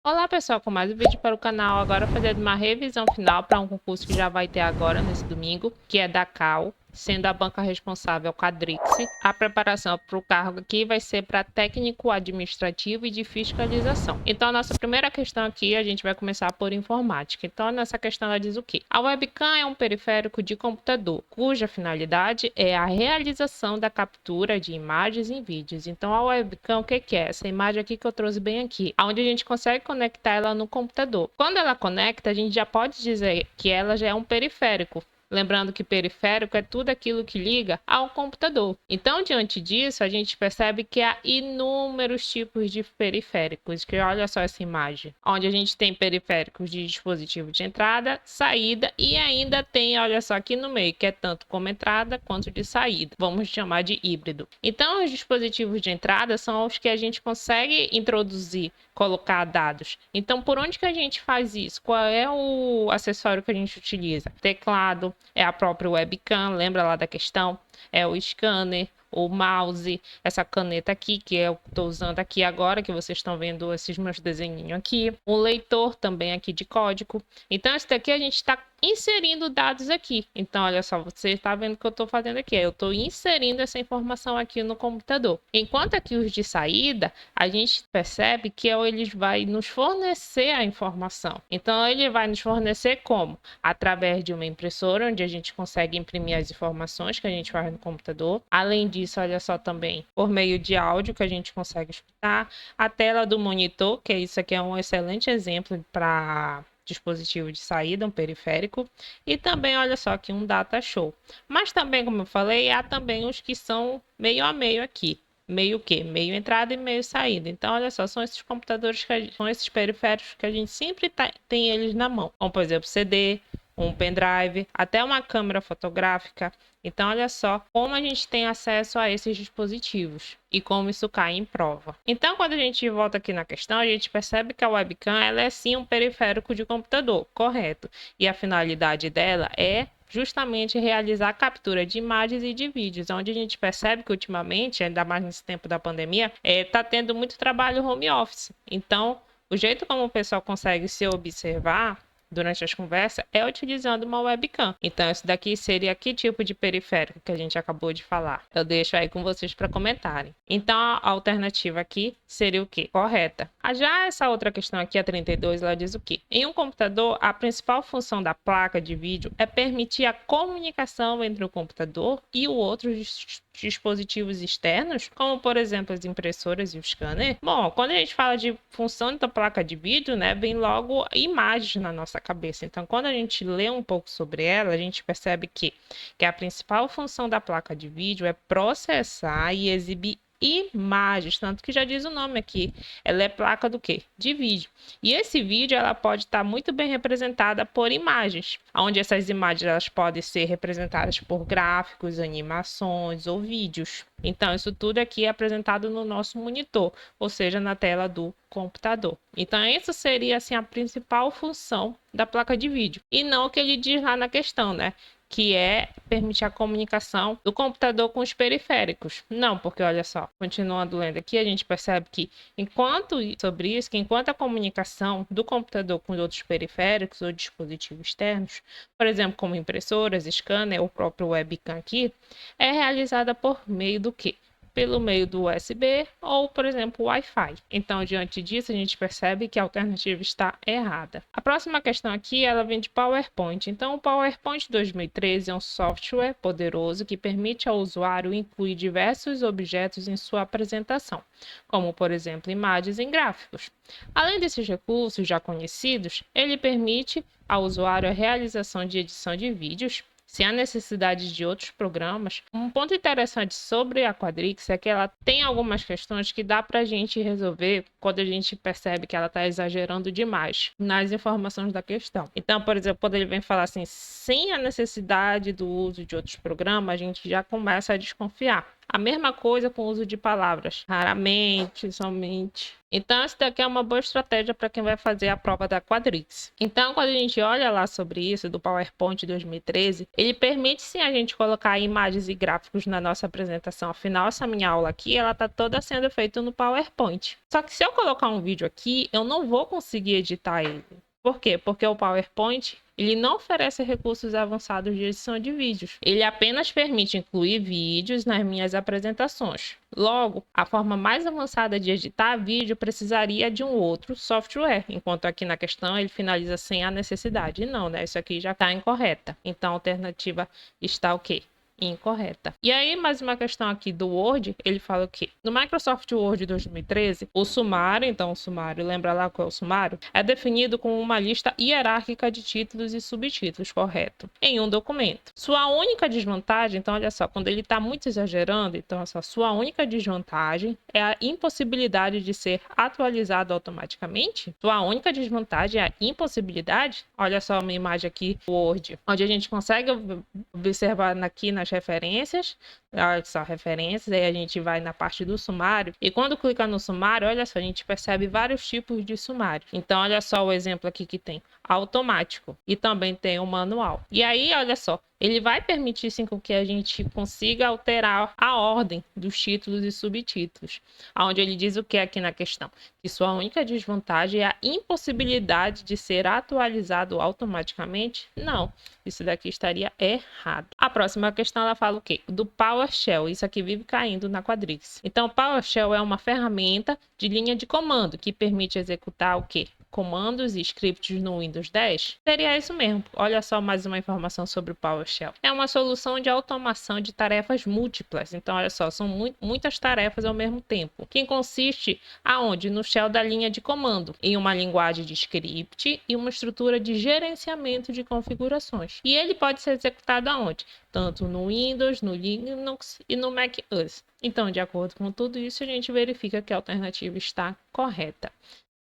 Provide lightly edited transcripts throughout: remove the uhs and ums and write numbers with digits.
Olá pessoal, com mais um vídeo para o canal, agora fazendo uma revisão final para um concurso que já vai ter agora nesse domingo, que é da CAL, sendo a banca responsável Quadrix. A preparação para o cargo aqui vai ser para técnico administrativo e de fiscalização. Então, nossa primeira questão aqui, a gente vai começar por informática. Então, nessa questão ela diz o quê? A webcam é um periférico de computador, cuja finalidade é a realização da captura de imagens em vídeos. Então, a webcam, o que é? Essa imagem aqui que eu trouxe bem aqui, onde a gente consegue conectar ela no computador. Quando ela conecta, a gente já pode dizer que ela já é um periférico. Lembrando que periférico é tudo aquilo que liga ao computador. Então, diante disso, a gente percebe que há inúmeros tipos de periféricos. Que olha só essa imagem, onde a gente tem periféricos de dispositivo de entrada, saída e ainda tem, olha só aqui no meio, que é tanto como entrada quanto de saída. Vamos chamar de híbrido. Então, os dispositivos de entrada são os que a gente consegue introduzir, colocar dados. Então, por onde que a gente faz isso? Qual é o acessório que a gente utiliza? Teclado, é a própria webcam, lembra lá da questão? É o scanner, o mouse, essa caneta aqui, que eu estou usando aqui agora, que vocês estão vendo esses meus desenhinhos aqui. O leitor também aqui de código. Então, esse daqui a gente está inserindo dados aqui. Então, olha só, você está vendo o que eu estou fazendo aqui. Eu estou inserindo essa informação aqui no computador. Enquanto aqui os de saída, a gente percebe que ele vai nos fornecer a informação. Então, ele vai nos fornecer como? Através de uma impressora, onde a gente consegue imprimir as informações que a gente faz no computador. Além disso, olha só também, por meio de áudio que a gente consegue escutar. A tela do monitor, que isso aqui é um excelente exemplo para dispositivo de saída, um periférico, e também, olha só, aqui um data show. Mas também, como eu falei, há também os que são meio a meio aqui. Meio o quê? Meio entrada e meio saída. Então, olha só, são esses computadores, são esses periféricos que a gente sempre tem eles na mão. Como, por exemplo, CD, um pendrive, até uma câmera fotográfica. Então, olha só como a gente tem acesso a esses dispositivos e como isso cai em prova. Então, quando a gente volta aqui na questão, a gente percebe que a webcam ela é sim um periférico de computador, correto? E a finalidade dela é justamente realizar a captura de imagens e de vídeos, onde a gente percebe que ultimamente, ainda mais nesse tempo da pandemia, está tendo muito trabalho home office. Então, o jeito como o pessoal consegue se observar durante as conversas é utilizando uma webcam. Então, isso daqui seria que tipo de periférico que a gente acabou de falar? Eu deixo aí com vocês para comentarem. Então, a alternativa aqui seria o quê? Correta. Já essa outra questão aqui, a 32, ela diz o quê? Em um computador, a principal função da placa de vídeo é permitir a comunicação entre o computador e o outro dispositivos externos, como por exemplo as impressoras e o scanner. Bom, quando a gente fala de função da placa de vídeo, né, vem logo imagens na nossa cabeça. Então, quando a gente lê um pouco sobre ela, a gente percebe que a principal função da placa de vídeo é processar e exibir imagens, tanto que já diz o nome aqui, ela é placa do quê? De vídeo. E esse vídeo ela pode estar muito bem representada por imagens, onde essas imagens elas podem ser representadas por gráficos, animações ou vídeos. Então, isso tudo aqui é apresentado no nosso monitor, ou seja, na tela do computador. Então, essa seria assim a principal função da placa de vídeo. E não o que ele diz lá na questão, né? Que é permitir a comunicação do computador com os periféricos. Não, porque olha só, continuando lendo aqui, a gente percebe que enquanto a comunicação do computador com outros periféricos ou dispositivos externos, por exemplo, como impressoras, scanner ou o próprio webcam aqui, é realizada por meio do quê? Pelo meio do USB ou, por exemplo, Wi-Fi. Então, diante disso, a gente percebe que a alternativa está errada. A próxima questão aqui, ela vem de PowerPoint. Então, o PowerPoint 2013 é um software poderoso que permite ao usuário incluir diversos objetos em sua apresentação, como, por exemplo, imagens e gráficos. Além desses recursos já conhecidos, ele permite ao usuário a realização de edição de vídeos, se há necessidade de outros programas. Um ponto interessante sobre a Quadrix é que ela tem algumas questões que dá para a gente resolver quando a gente percebe que ela está exagerando demais nas informações da questão. Então, por exemplo, quando ele vem falar assim, sem a necessidade do uso de outros programas, a gente já começa a desconfiar. A mesma coisa com o uso de palavras, raramente, somente. Então, essa daqui é uma boa estratégia para quem vai fazer a prova da Quadrix. Então, quando a gente olha lá sobre isso, do PowerPoint 2013, ele permite sim a gente colocar imagens e gráficos na nossa apresentação. Afinal, essa minha aula aqui, ela está toda sendo feita no PowerPoint. Só que se eu colocar um vídeo aqui, eu não vou conseguir editar ele. Por quê? Porque o PowerPoint, ele não oferece recursos avançados de edição de vídeos. Ele apenas permite incluir vídeos nas minhas apresentações. Logo, a forma mais avançada de editar vídeo precisaria de um outro software, enquanto aqui na questão ele finaliza sem a necessidade. E não, né? Isso aqui já está incorreta. Então, a alternativa está o quê? Incorreta. E aí, mais uma questão aqui do Word, ele fala o quê? No Microsoft Word 2013, o sumário, então o sumário, lembra lá qual é o sumário? É definido como uma lista hierárquica de títulos e subtítulos, correto? Em um documento. Sua única desvantagem, então olha só, quando ele está muito exagerando, então essa sua única desvantagem é a impossibilidade de ser atualizado automaticamente. Sua única desvantagem é a impossibilidade. Olha só uma imagem aqui do Word, onde a gente consegue observar aqui nas referências, olha só, referências, aí a gente vai na parte do sumário, e quando clica no sumário, olha só, a gente percebe vários tipos de sumário. Então, olha só o exemplo aqui que tem automático e também tem o manual. E aí, olha só, ele vai permitir sim com que a gente consiga alterar a ordem dos títulos e subtítulos, onde ele diz o que aqui na questão? Que sua única desvantagem é a impossibilidade de ser atualizado automaticamente? Não, isso daqui estaria errado. A próxima questão, ela fala o quê? Do PowerShell. Isso aqui vive caindo na Quadrix. Então, o PowerShell é uma ferramenta de linha de comando que permite executar o quê? Comandos e scripts no Windows 10? Seria isso mesmo. Olha só mais uma informação sobre o PowerShell. É uma solução de automação de tarefas múltiplas. Então, olha só, são muitas tarefas ao mesmo tempo. Que consiste aonde? No shell da linha de comando, em uma linguagem de script e uma estrutura de gerenciamento de configurações. E ele pode ser executado aonde? Tanto no Windows, no Linux e no Mac OS. Então, de acordo com tudo isso, a gente verifica que a alternativa está correta.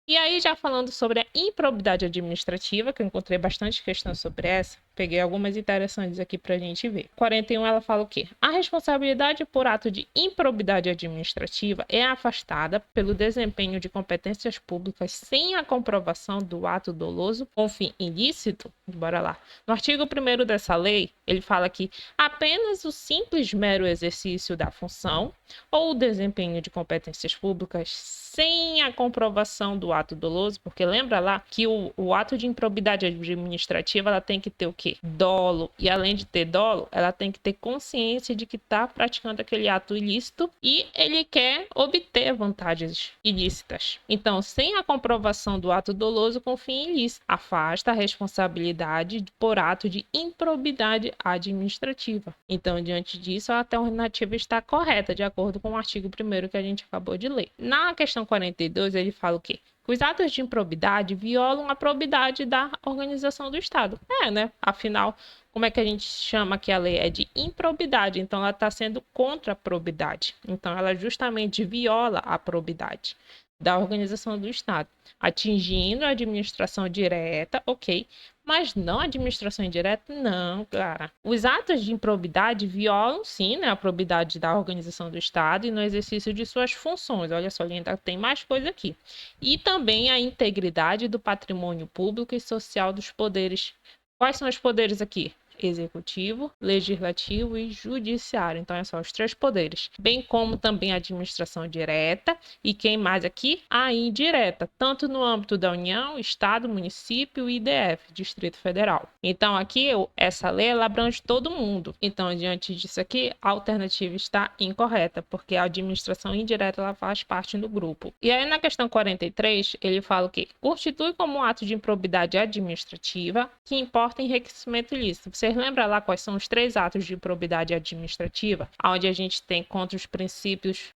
E aí, já falando sobre a improbidade administrativa, que eu encontrei bastante questões sobre essa, peguei algumas interessantes aqui para a gente ver. 41, ela fala o quê? A responsabilidade por ato de improbidade administrativa é afastada pelo desempenho de competências públicas sem a comprovação do ato doloso com fim ilícito? Bora lá. No artigo 1º dessa lei, ele fala que apenas o simples mero exercício da função ou o desempenho de competências públicas sem a comprovação do ato doloso, porque lembra lá que o ato de improbidade administrativa, ela tem que ter o quê? Dolo. E além de ter dolo, ela tem que ter consciência de que está praticando aquele ato ilícito e ele quer obter vantagens ilícitas. Então, sem a comprovação do ato doloso com fim ilícito, afasta a responsabilidade por ato de improbidade administrativa. Então, diante disso, a alternativa está correta, de acordo com o artigo 1º que a gente acabou de ler. Na questão 42, ele fala o quê? Que os atos de improbidade violam a probidade da organização do Estado. Né? Afinal, como é que a gente chama que a lei é de improbidade? Então, ela está sendo contra a probidade. Então, ela justamente viola a probidade da organização do Estado, atingindo a administração direta, ok, mas não a administração indireta, não, cara. Os atos de improbidade violam, sim, né, a probidade da organização do Estado e no exercício de suas funções. Olha só, ainda tem mais coisa aqui. E também a integridade do patrimônio público e social dos poderes. Quais são os poderes aqui? Executivo, legislativo e judiciário. Então, é só os 3 poderes. Bem como também a administração direta e quem mais aqui? A indireta, tanto no âmbito da União, Estado, município e IDF, Distrito Federal. Então, aqui, essa lei, ela abrange todo mundo. Então, diante disso aqui, a alternativa está incorreta, porque a administração indireta, ela faz parte do grupo. E aí, na questão 43, ele fala o quê? Constitui como um ato de improbidade administrativa que importa enriquecimento ilícito. Vocês lembram lá quais são os 3 atos de improbidade administrativa? Onde a gente tem contra os princípios,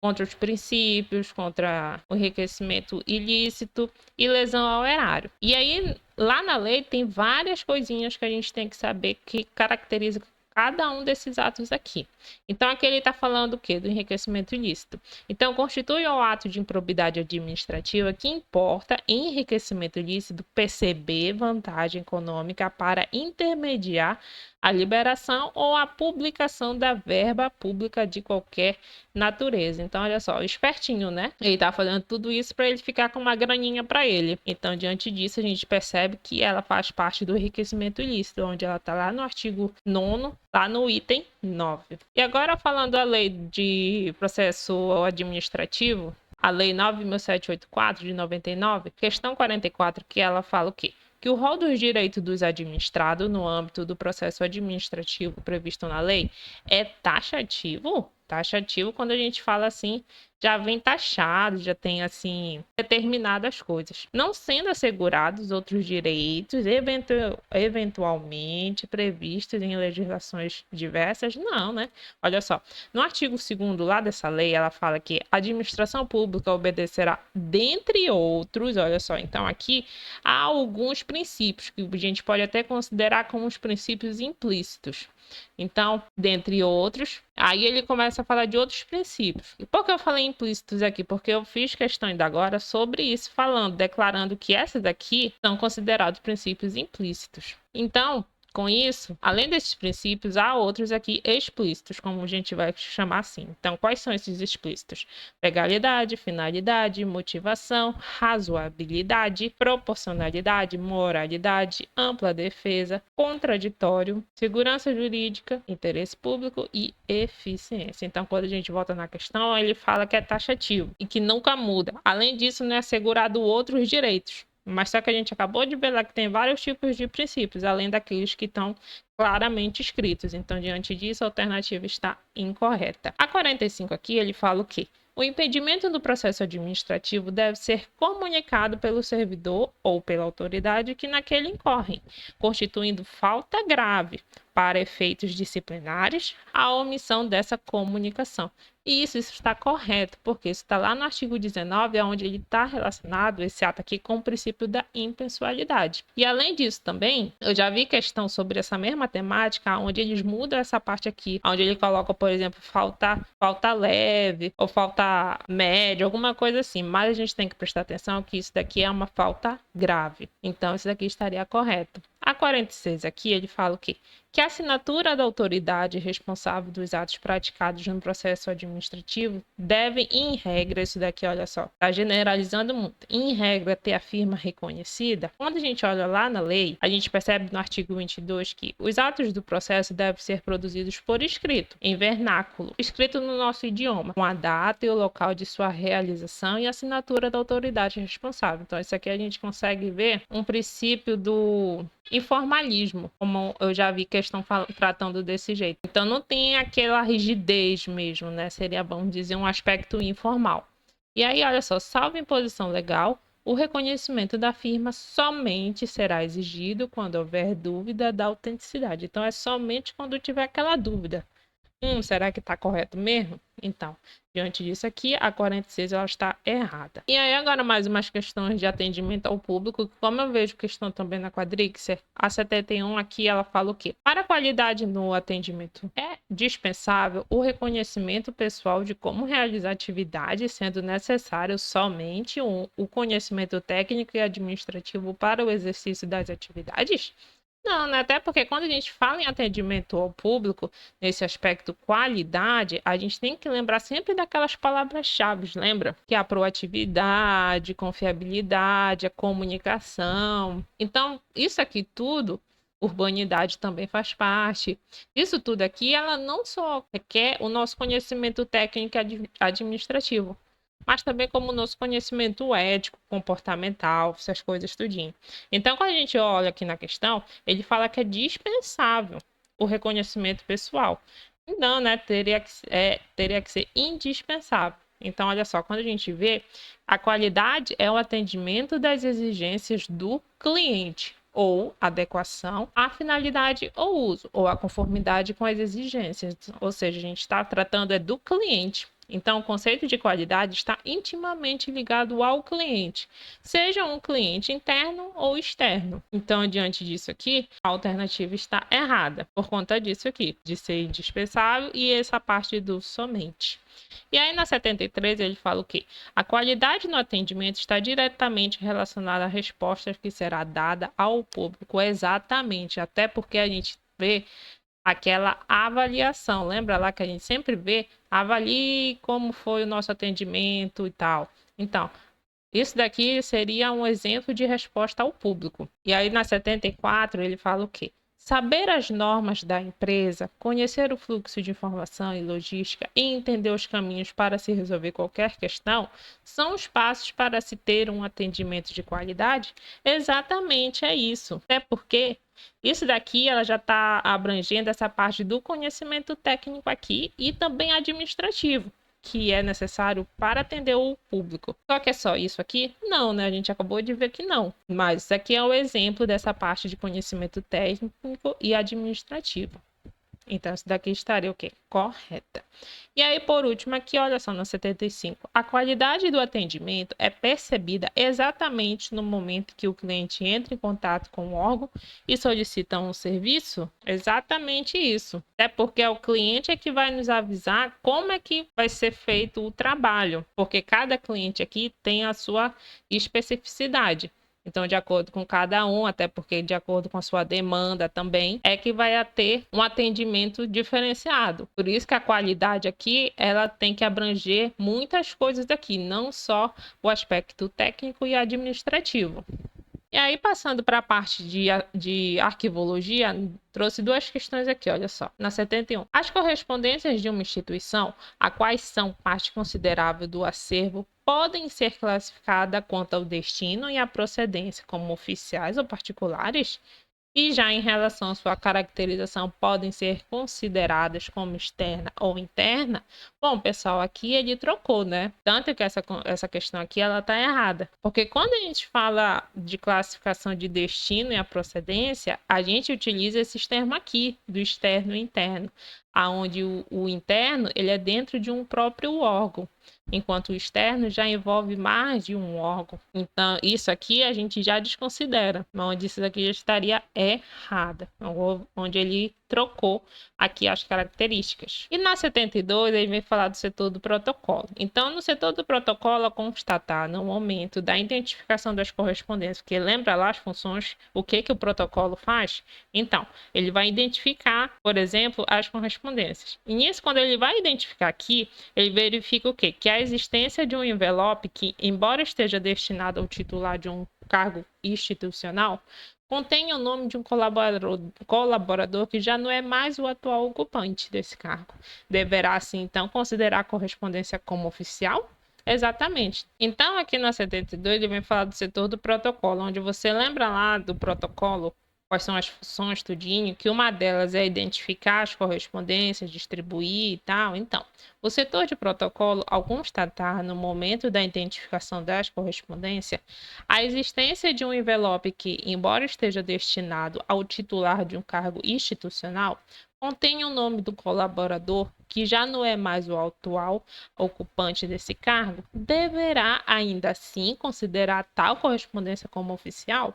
contra o enriquecimento ilícito e lesão ao erário. E aí, lá na lei, tem várias coisinhas que a gente tem que saber que caracteriza cada um desses atos aqui. Então, aqui ele está falando o quê? Do enriquecimento ilícito. Então, constitui o ato de improbidade administrativa que importa em enriquecimento ilícito perceber vantagem econômica para intermediar a liberação ou a publicação da verba pública de qualquer natureza. Então, olha só, espertinho, né? Ele tá fazendo tudo isso para ele ficar com uma graninha para ele. Então, diante disso, a gente percebe que ela faz parte do enriquecimento ilícito, onde ela tá lá no artigo 9º, lá no item 9. E agora, falando da lei de processo administrativo, a lei 9.784 de 99, questão 44, que ela fala o quê? Que o rol dos direitos dos administrados no âmbito do processo administrativo previsto na lei é taxativo. Taxativo, quando a gente fala assim, já vem taxado, já tem assim determinadas coisas, não sendo assegurados outros direitos eventualmente previstos em legislações diversas, não, né? Olha só, no artigo 2º lá dessa lei, ela fala que a administração pública obedecerá, dentre outros, olha só, então aqui há alguns princípios que a gente pode até considerar como os princípios implícitos. Então, dentre outros, aí ele começa a falar de outros princípios. E por que eu falei implícitos aqui? Porque eu fiz questão ainda agora sobre isso, declarando que essas daqui são considerados princípios implícitos. Então, com isso, além desses princípios, há outros aqui explícitos, como a gente vai chamar assim. Então, quais são esses explícitos? Legalidade, finalidade, motivação, razoabilidade, proporcionalidade, moralidade, ampla defesa, contraditório, segurança jurídica, interesse público e eficiência. Então, quando a gente volta na questão, ele fala que é taxativo e que nunca muda. Além disso, não é assegurado outros direitos. Mas só que a gente acabou de ver lá que tem vários tipos de princípios, além daqueles que estão claramente escritos. Então, diante disso, a alternativa está incorreta. A 45 aqui, ele fala o quê? O impedimento do processo administrativo deve ser comunicado pelo servidor ou pela autoridade que naquele incorrem, constituindo falta grave para efeitos disciplinares a omissão dessa comunicação. E isso está correto, porque isso está lá no artigo 19, onde ele está relacionado, esse ato aqui, com o princípio da impessoalidade. E além disso também, eu já vi questão sobre essa mesma temática, onde eles mudam essa parte aqui, onde ele coloca, por exemplo, falta leve ou falta média, alguma coisa assim. Mas a gente tem que prestar atenção que isso daqui é uma falta grave. Então, isso daqui estaria correto. A 46 aqui, ele fala o quê? Que a assinatura da autoridade responsável dos atos praticados no processo administrativo deve, em regra, isso daqui, olha só, tá generalizando muito, em regra, ter a firma reconhecida. Quando a gente olha lá na lei, a gente percebe no artigo 22 que os atos do processo devem ser produzidos por escrito, em vernáculo, escrito no nosso idioma, com a data e o local de sua realização e a assinatura da autoridade responsável. Então, isso aqui a gente consegue ver um princípio do informalismo, como eu já vi questão tratando desse jeito. Então não tem aquela rigidez mesmo, né? Seria bom dizer um aspecto informal. E aí, olha só, salvo imposição legal, o reconhecimento da firma somente será exigido quando houver dúvida da autenticidade. Então é somente quando tiver aquela dúvida. Será que está correto mesmo? Então, diante disso aqui, a 46 ela está errada. E aí agora mais umas questões de atendimento ao público, como eu vejo questão também na Quadrixer, a 71 aqui ela fala o quê? Para a qualidade no atendimento, é dispensável o reconhecimento pessoal de como realizar a atividade, sendo necessário somente o conhecimento técnico e administrativo para o exercício das atividades? Não, né? Até porque quando a gente fala em atendimento ao público, nesse aspecto qualidade, a gente tem que lembrar sempre daquelas palavras-chave, lembra? Que é a proatividade, confiabilidade, a comunicação. Então, isso aqui tudo, urbanidade também faz parte. Isso tudo aqui, ela não só requer o nosso conhecimento técnico e administrativo, mas também como o nosso conhecimento ético, comportamental, essas coisas tudinho. Então, quando a gente olha aqui na questão, ele fala que é dispensável o reconhecimento pessoal. Não, né? Teria que ser indispensável. Então, olha só, quando a gente vê, a qualidade é o atendimento das exigências do cliente, ou adequação à finalidade ou uso, ou a conformidade com as exigências. Ou seja, a gente está tratando do cliente. Então, o conceito de qualidade está intimamente ligado ao cliente, seja um cliente interno ou externo. Então, diante disso aqui, a alternativa está errada, por conta disso aqui, de ser indispensável e essa parte do somente. E aí, na 73, ele fala o quê? A qualidade no atendimento está diretamente relacionada à resposta que será dada ao público, exatamente, até porque a gente vê aquela avaliação. Lembra lá que a gente sempre vê, avalie como foi o nosso atendimento e tal. Então, isso daqui seria um exemplo de resposta ao público. E aí na 74 ele fala o quê? Saber as normas da empresa, conhecer o fluxo de informação e logística e entender os caminhos para se resolver qualquer questão são os passos para se ter um atendimento de qualidade? Exatamente, é isso. Até porque isso daqui ela já está abrangendo essa parte do conhecimento técnico aqui e também administrativo, que é necessário para atender o público. Só que é só isso aqui? Não, né? A gente acabou de ver que não. Mas isso aqui é o exemplo dessa parte de conhecimento técnico e administrativo. Então, isso daqui estaria o quê? Correta. E aí, por último, aqui, olha só, no 75. A qualidade do atendimento é percebida exatamente no momento que o cliente entra em contato com o órgão e solicita um serviço? Exatamente isso. É porque é o cliente que vai nos avisar como é que vai ser feito o trabalho. Porque cada cliente aqui tem a sua especificidade. Então, de acordo com cada um, até porque de acordo com a sua demanda também, é que vai ter um atendimento diferenciado. Por isso que a qualidade aqui, ela tem que abranger muitas coisas daqui, não só o aspecto técnico e administrativo. E aí, passando para a parte de arquivologia, trouxe duas questões aqui, olha só. Na 71. As correspondências de uma instituição, a quais são parte considerável do acervo, podem ser classificadas quanto ao destino e à procedência como oficiais ou particulares? E já em relação à sua caracterização, podem ser consideradas como externa ou interna? Bom, pessoal, aqui ele trocou, né? Tanto que essa questão aqui, ela está errada. Porque quando a gente fala de classificação de destino e a procedência, a gente utiliza esses termos aqui, do externo e interno. Aonde o interno, ele é dentro de um próprio órgão, enquanto o externo já envolve mais de um órgão. Então, isso aqui a gente já desconsidera, onde isso aqui já estaria errada, onde ele trocou aqui as características. E na 72, ele vem falar do setor do protocolo. Então, no setor do protocolo, constatar no momento da identificação das correspondências, porque lembra lá as funções, o que o protocolo faz? Então, ele vai identificar, por exemplo, as correspondências. E nisso, quando ele vai identificar aqui, ele verifica o quê? Que a existência de um envelope que, embora esteja destinado ao titular de um cargo institucional, contém o nome de um colaborador que já não é mais o atual ocupante desse cargo. Deverá, assim, então, considerar a correspondência como oficial? Exatamente. Então, aqui na 72, ele vem falar do setor do protocolo, onde você lembra lá do protocolo, quais são as funções, tudinho, que uma delas é identificar as correspondências, distribuir e tal. Então, o setor de protocolo, ao constatar no momento da identificação das correspondências a existência de um envelope que, embora esteja destinado ao titular de um cargo institucional, contém o nome do colaborador que já não é mais o atual ocupante desse cargo, deverá ainda assim considerar tal correspondência como oficial?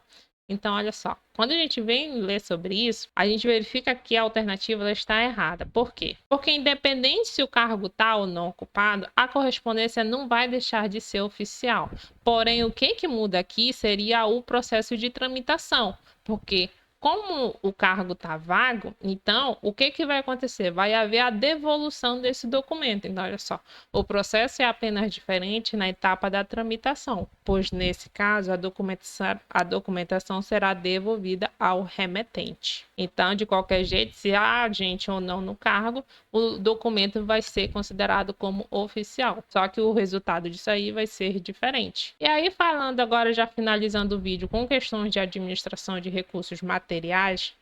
Então, olha só, quando a gente vem ler sobre isso, a gente verifica que a alternativa está errada. Por quê? Porque independente se o cargo está ou não ocupado, a correspondência não vai deixar de ser oficial. Porém, o que muda aqui seria o processo de tramitação, porque como o cargo está vago, então o que vai acontecer? Vai haver a devolução desse documento. Então, olha só, o processo é apenas diferente na etapa da tramitação, pois nesse caso a documentação será devolvida ao remetente. Então, de qualquer jeito, se há agente ou não no cargo, o documento vai ser considerado como oficial. Só que o resultado disso aí vai ser diferente. E aí, falando agora, já finalizando o vídeo com questões de administração de recursos materiais,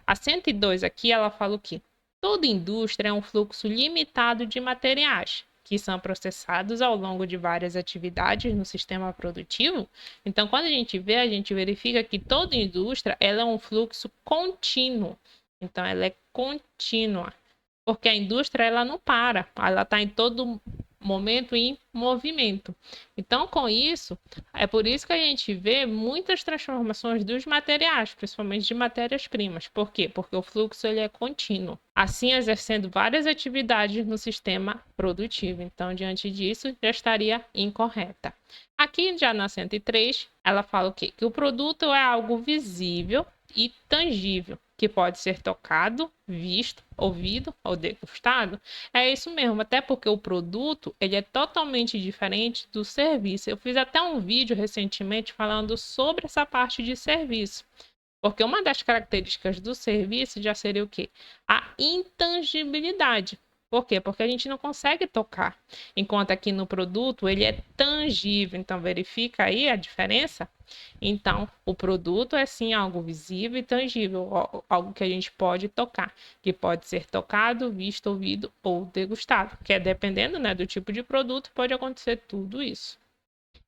a 102 aqui ela fala o quê? Toda indústria é um fluxo limitado de materiais que são processados ao longo de várias atividades no sistema produtivo. Então, quando a gente verifica que toda indústria ela é um fluxo contínuo. Então, ela é contínua, porque a indústria ela não para, ela está em todo momento em movimento. Então, com isso, é por isso que a gente vê muitas transformações dos materiais, principalmente de matérias-primas. Por quê? Porque o fluxo ele é contínuo, assim exercendo várias atividades no sistema produtivo. Então, diante disso, já estaria incorreta. Aqui, já na 103, ela fala o quê? Que o produto é algo visível e tangível, que pode ser tocado, visto, ouvido ou degustado. É isso mesmo, até porque o produto ele é totalmente diferente do serviço. Eu fiz até um vídeo recentemente falando sobre essa parte de serviço. Porque uma das características do serviço já seria o quê? A intangibilidade. Por quê? Porque a gente não consegue tocar. Enquanto aqui no produto ele é tangível. Então, verifica aí a diferença? Então, o produto é sim algo visível e tangível, algo que a gente pode tocar, que pode ser tocado, visto, ouvido ou degustado, que é dependendo, né, do tipo de produto, pode acontecer tudo isso.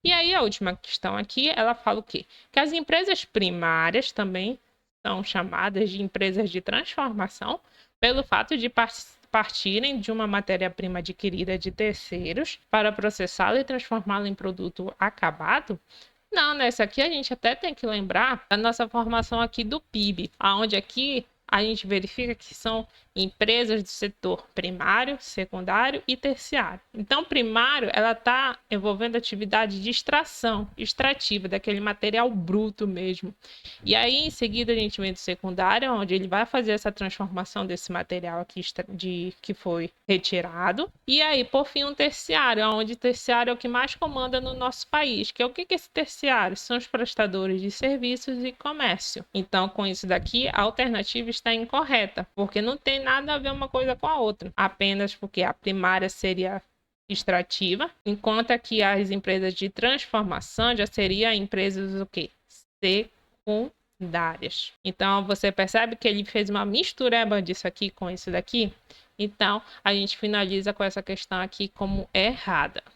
E aí a última questão aqui, ela fala o quê? Que as empresas primárias também são chamadas de empresas de transformação pelo fato de partirem de uma matéria-prima adquirida de terceiros para processá-la e transformá-la em produto acabado. Não, nessa aqui a gente até tem que lembrar da nossa formação aqui do PIB, aonde aqui a gente verifica que são empresas do setor primário, secundário e terciário. Então, primário, ela está envolvendo atividade de extração, extrativa, daquele material bruto mesmo. E aí, em seguida, a gente vem do secundário, onde ele vai fazer essa transformação desse material aqui que foi retirado. E aí, por fim, um terciário, onde o terciário é o que mais comanda no nosso país. Que é o que é esse terciário? São os prestadores de serviços e comércio. Então, com isso daqui, a alternativa está incorreta, porque não tem nada a ver uma coisa com a outra, apenas porque a primária seria extrativa, enquanto aqui as empresas de transformação já seriam empresas o quê? Secundárias. Então, você percebe que ele fez uma mistureba disso aqui com isso daqui? Então, a gente finaliza com essa questão aqui como errada.